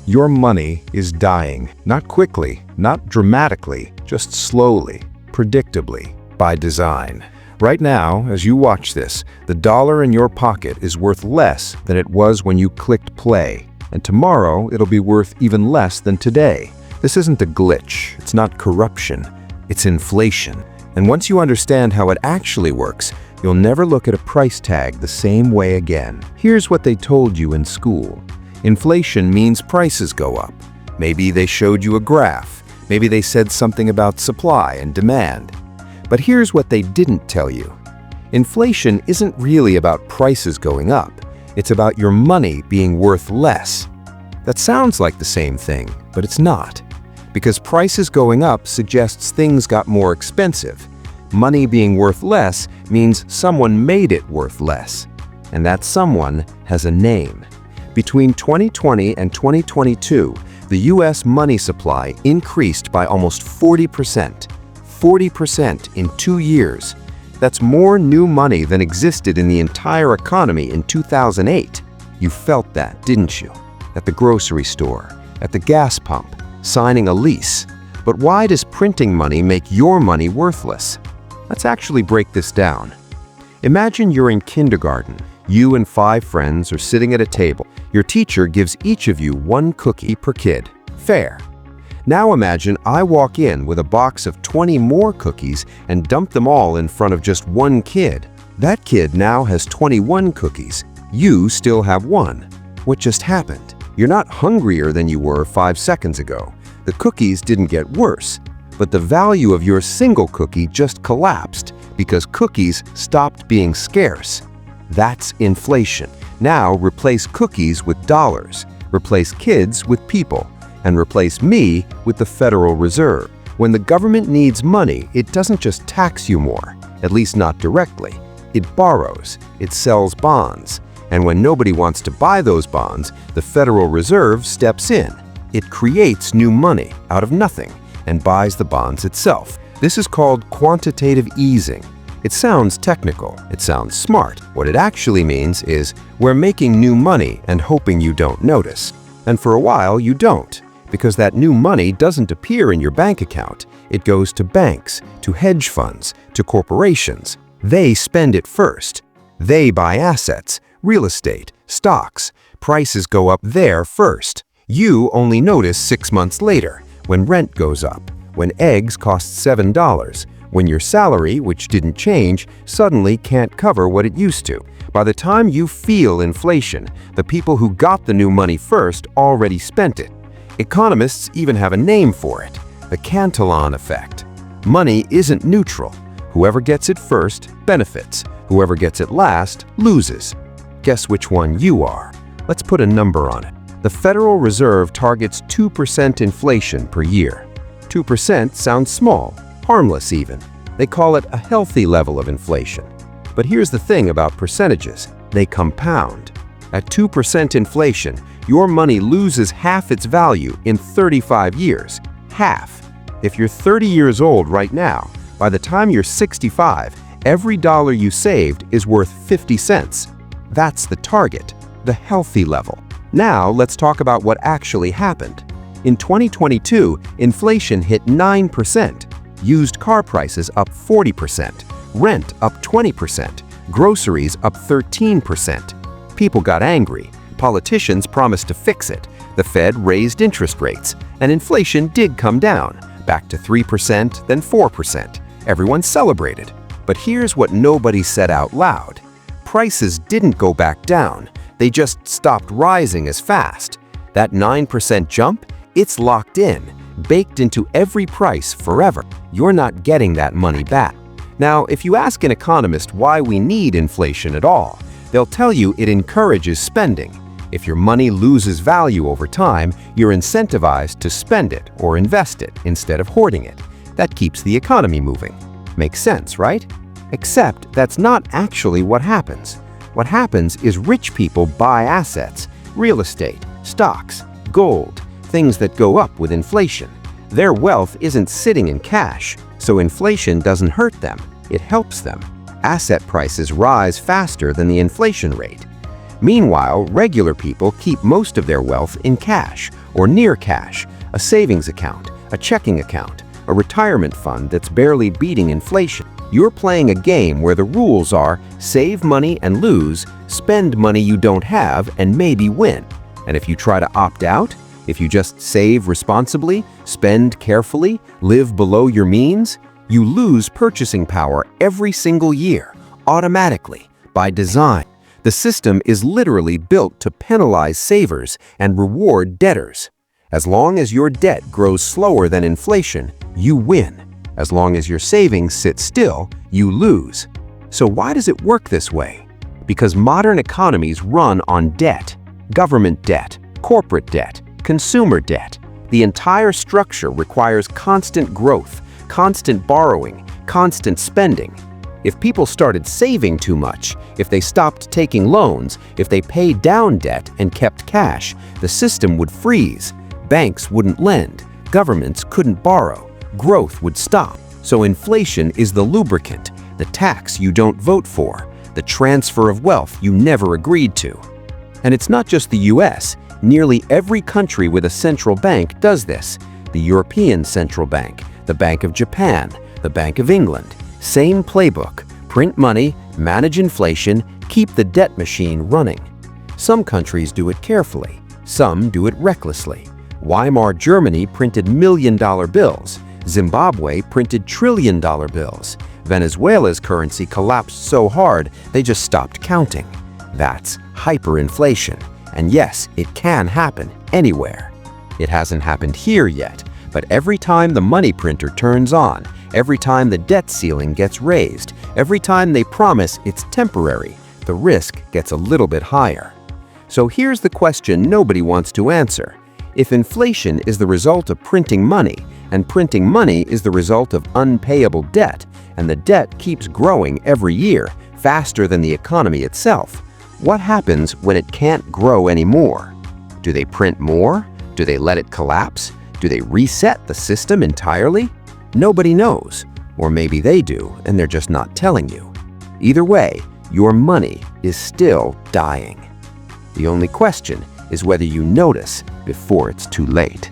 Your money is dying, not quickly, not dramatically, just slowly, predictably, by design. Right now, as you watch this, the dollar in your pocket is worth less than it was when you clicked play, and tomorrow it'll be worth even less than today. This isn't a glitch, it's not corruption, it's inflation. And once you understand how it actually works, you'll never look at a price tag the same way again. Here's what they told you in school. Inflation means prices go up. Maybe they showed you a graph. Maybe they said something about supply and demand. But here's what they didn't tell you. Inflation isn't really about prices going up. It's about your money being worth less. That sounds like the same thing, but it's not. Because prices going up suggests things got more expensive. Money being worth less means someone made it worth less. And that someone has a name. Between 2020 and 2022, the US money supply increased by almost 40%. 40% in 2 years. That's more new money than existed in the entire economy in 2008. You felt that, didn't you? At the grocery store, at the gas pump, signing a lease. But why does printing money make your money worthless? Let's actually break this down. Imagine you're in kindergarten. You and 5 friends are sitting at a table. Your teacher gives each of you 1 cookie per kid. Fair. Now imagine I walk in with a box of 20 more cookies and dump them all in front of just 1 kid. That kid now has 21 cookies. You still have 1. What just happened? You're not hungrier than you were 5 seconds ago. The cookies didn't get worse, but the value of your single cookie just collapsed because cookies stopped being scarce. That's inflation. Now replace cookies with dollars, replace kids with people, and replace me with the Federal Reserve. When the government needs money, it doesn't just tax you more, at least not directly. It borrows, it sells bonds. And when nobody wants to buy those bonds, the Federal Reserve steps in. It creates new money out of nothing and buys the bonds itself. This is called quantitative easing. It sounds technical, it sounds smart. What it actually means is we're making new money and hoping you don't notice. And for a while you don't, because that new money doesn't appear in your bank account. It goes to banks, to hedge funds, to corporations. They spend it first. They buy assets, real estate, stocks. Prices go up there first. You only notice 6 months later, when rent goes up, when eggs cost $7, when your salary, which didn't change, suddenly can't cover what it used to. By the time you feel inflation, the people who got the new money first already spent it. Economists even have a name for it, the Cantillon effect. Money isn't neutral. Whoever gets it first benefits. Whoever gets it last loses. Guess which one you are. Let's put a number on it. The Federal Reserve targets 2% inflation per year. 2% sounds small, harmless even. They call it a healthy level of inflation. But here's the thing about percentages. They compound. At 2% inflation, your money loses half its value in 35 years. Half. If you're 30 years old right now, by the time you're 65, every dollar you saved is worth 50 cents. That's the target, the healthy level. Now let's talk about what actually happened. In 2022, inflation hit 9%. Used car prices up 40%. Rent up 20%. Groceries up 13%. People got angry. Politicians promised to fix it. The Fed raised interest rates, and inflation did come down, back to 3%, then 4%. Everyone celebrated. But here's what nobody said out loud. Prices didn't go back down. They just stopped rising as fast. That 9% jump, it's locked in, baked into every price forever. You're not getting that money back. Now, if you ask an economist why we need inflation at all, they'll tell you it encourages spending. If your money loses value over time, you're incentivized to spend it or invest it instead of hoarding it. That keeps the economy moving. Makes sense, right? Except that's not actually what happens. What happens is rich people buy assets, real estate, stocks, gold, things that go up with inflation. Their wealth isn't sitting in cash, so inflation doesn't hurt them, it helps them. Asset prices rise faster than the inflation rate. Meanwhile, regular people keep most of their wealth in cash or near cash, a savings account, a checking account, a retirement fund that's barely beating inflation. You're playing a game where the rules are save money and lose, spend money you don't have and maybe win. And if you try to opt out, if you just save responsibly, spend carefully, live below your means, you lose purchasing power every single year, automatically, by design. The system is literally built to penalize savers and reward debtors. As long as your debt grows slower than inflation, you win. As long as your savings sit still, you lose. So why does it work this way? Because modern economies run on debt. Government debt, corporate debt, consumer debt. The entire structure requires constant growth, constant borrowing, constant spending. If people started saving too much, if they stopped taking loans, if they paid down debt and kept cash, the system would freeze. Banks wouldn't lend, governments couldn't borrow, growth would stop. So inflation is the lubricant, the tax you don't vote for, the transfer of wealth you never agreed to. And it's not just the US. Nearly every country with a central bank does this. The European Central Bank, the Bank of Japan, the Bank of England. Same playbook: print money, manage inflation, keep the debt machine running. Some countries do it carefully, some do it recklessly. Weimar Germany printed million-dollar bills. Zimbabwe printed trillion-dollar bills. Venezuela's currency collapsed so hard they just stopped counting. That's hyperinflation. And yes, it can happen anywhere. It hasn't happened here yet, but every time the money printer turns on, every time the debt ceiling gets raised, every time they promise it's temporary, the risk gets a little bit higher. So here's the question nobody wants to answer. If inflation is the result of printing money, and printing money is the result of unpayable debt, and the debt keeps growing every year, faster than the economy itself, what happens when it can't grow anymore? Do they print more? Do they let it collapse? Do they reset the system entirely? Nobody knows. Or maybe they do, and they're just not telling you. Either way, your money is still dying. The only question is whether you notice before it's too late.